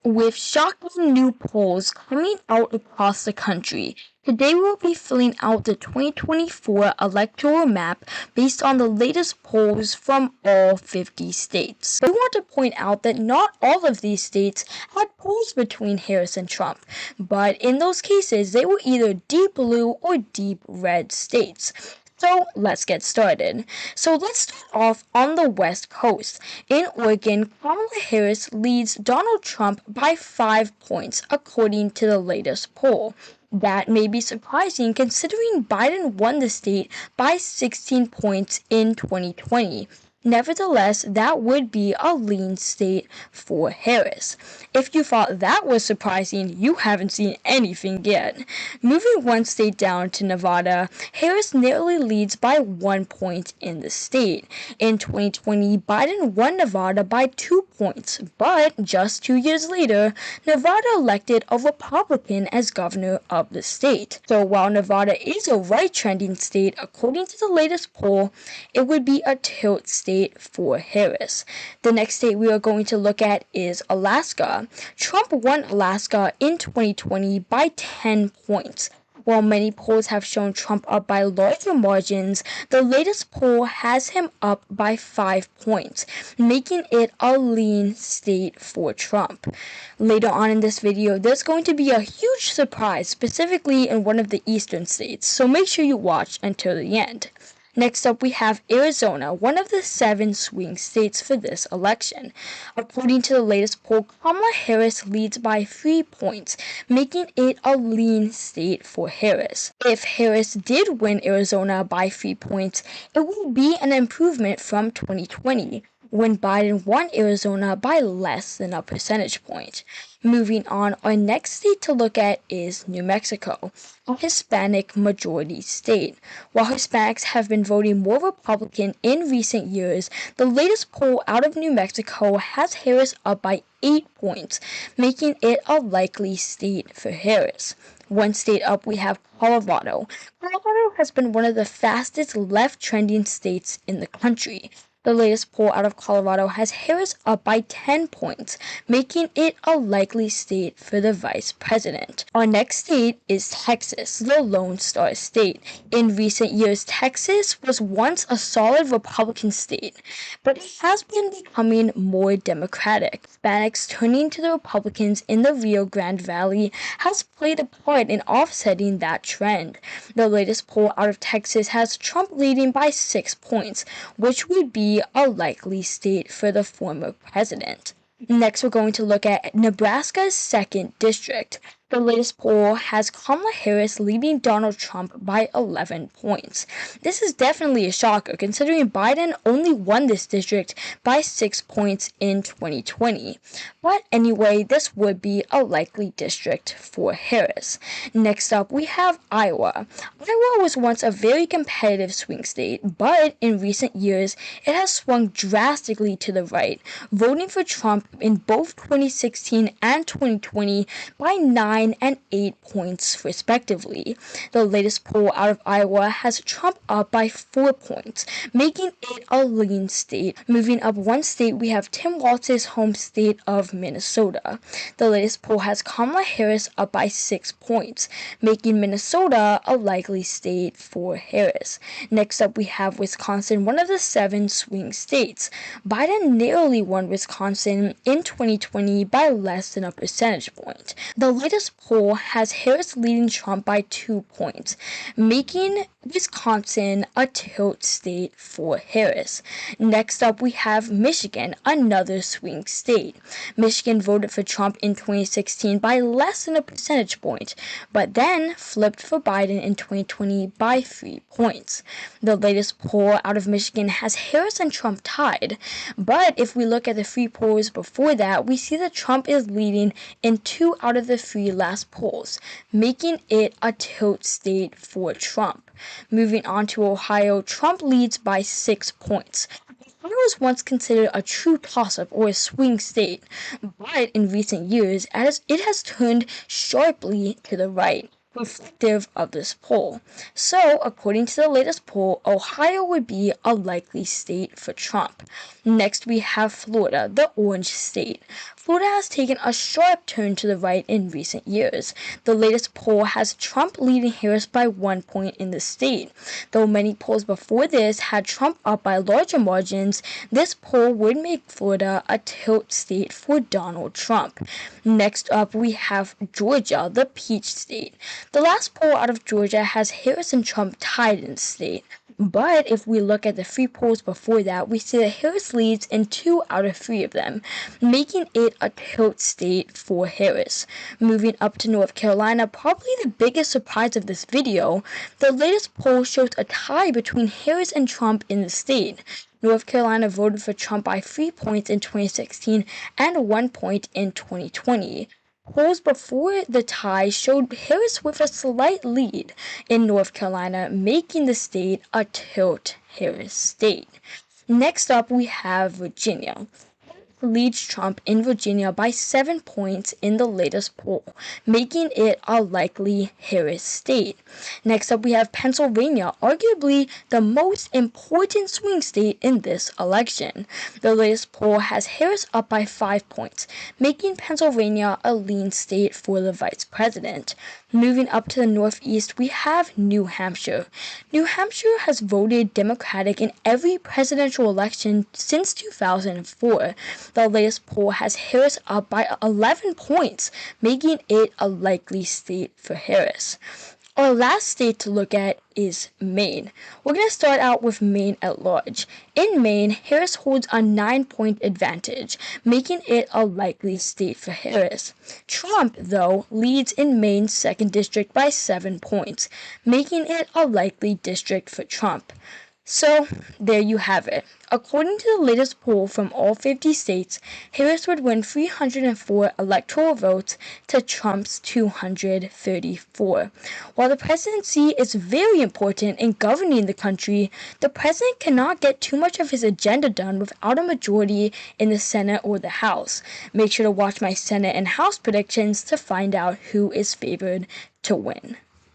With shocking new polls coming out across the country, today we'll be filling out the 2024 electoral map based on the latest polls from all 50 states. We want to point out that not all of these states had polls between Harris and Trump, but in those cases, they were either deep blue or deep red states. So let's get started. So let's start off on the West Coast. In Oregon, Kamala Harris leads Donald Trump by 5 points, according to the latest poll. That may be surprising considering Biden won the state by 16 points in 2020. Nevertheless, that would be a lean state for Harris. If you thought that was surprising, you haven't seen anything yet. Moving one state down to Nevada, Harris narrowly leads by 1 point in the state. In 2020, Biden won Nevada by 2 points, but just 2 years later, Nevada elected a Republican as governor of the state. So while Nevada is a right-trending state, according to the latest poll, it would be a tilt state for Harris. The next state we are going to look at is Alaska. Trump won Alaska in 2020 by 10 points. While many polls have shown Trump up by larger margins, the latest poll has him up by 5 points, making it a lean state for Trump. Later on in this video, there's going to be a huge surprise, specifically in one of the eastern states, so make sure you watch until the end. Next up, we have Arizona, one of the 7 swing states for this election. According to the latest poll, Kamala Harris leads by 3 points, making it a lean state for Harris. If Harris did win Arizona by 3 points, it would be an improvement from 2020, when Biden won Arizona by less than a percentage point. Moving on, our next state to look at is New Mexico, a Hispanic majority state. While Hispanics have been voting more Republican in recent years, the latest poll out of New Mexico has Harris up by 8 points, making it a likely state for Harris. One state up, we have Colorado. Colorado has been one of the fastest left-trending states in the country. The latest poll out of Colorado has Harris up by 10 points, making it a likely state for the vice president. Our next state is Texas, the Lone Star State. In recent years, Texas was once a solid Republican state, but it has been becoming more Democratic. Hispanics turning to the Republicans in the Rio Grande Valley has played a part in offsetting that trend. The latest poll out of Texas has Trump leading by 6 points, which would be a likely state for the former president. Next, we're going to look at Nebraska's 2nd district. The latest poll has Kamala Harris leading Donald Trump by 11 points. This is definitely a shocker, considering Biden only won this district by 6 points in 2020. But anyway, this would be a likely district for Harris. Next up, we have Iowa. Iowa was once a very competitive swing state, but in recent years, it has swung drastically to the right, voting for Trump in both 2016 and 2020 by 9 and 8 points respectively. The latest poll out of Iowa has Trump up by 4 points, making it a lean state. Moving up one state, we have Tim Walz's home state of Minnesota. The latest poll has Kamala Harris up by 6 points, making Minnesota a likely state for Harris. Next up, we have Wisconsin, one of the 7 swing states. Biden narrowly won Wisconsin in 2020 by less than a percentage point. The latest poll has Harris leading Trump by 2 points, making Wisconsin a tilt state for Harris. Next up, we have Michigan, another swing state. Michigan voted for Trump in 2016 by less than a percentage point, but then flipped for Biden in 2020 by 3 points. The latest poll out of Michigan has Harris and Trump tied, but if we look at the 3 polls before that, we see that Trump is leading in 2 out of the 3 last polls, making it a tilt state for Trump. Moving on to Ohio, Trump leads by 6 points. Ohio was once considered a true toss-up or a swing state, but in recent years, it has turned sharply to the right, reflective of this poll. So, according to the latest poll, Ohio would be a likely state for Trump. Next, we have Florida, the orange state. Florida has taken a sharp turn to the right in recent years. The latest poll has Trump leading Harris by 1 point in the state. Though many polls before this had Trump up by larger margins, this poll would make Florida a tilt state for Donald Trump. Next up, we have Georgia, the peach state. The last poll out of Georgia has Harris and Trump tied in the state. But if we look at the 3 polls before that, we see that Harris leads in 2 out of 3 of them, making it a tilt state for Harris. Moving up to North Carolina, probably the biggest surprise of this video, the latest poll shows a tie between Harris and Trump in the state. North Carolina voted for Trump by 3 points in 2016 and 1 point in 2020. Polls before the tie showed Harris with a slight lead in North Carolina, making the state a tilt Harris state. Next up, we have Virginia. Leads Trump in Virginia by 7 points in the latest poll, making it a likely Harris state. Next up, we have Pennsylvania, arguably the most important swing state in this election. The latest poll has Harris up by 5 points, making Pennsylvania a lean state for the vice president. Moving up to the northeast, we have New Hampshire. New Hampshire has voted Democratic in every presidential election since 2004. The latest poll has Harris up by 11 points, making it a likely state for Harris. Our last state to look at is Maine. We're going to start out with Maine at large. In Maine, Harris holds a 9-point advantage, making it a likely state for Harris. Trump, though, leads in Maine's 2nd district by 7 points, making it a likely district for Trump. So, there you have it. According to the latest poll from all 50 states, Harris would win 304 electoral votes to Trump's 234. While the presidency is very important in governing the country, the president cannot get too much of his agenda done without a majority in the Senate or the House. Make sure to watch my Senate and House predictions to find out who is favored to win.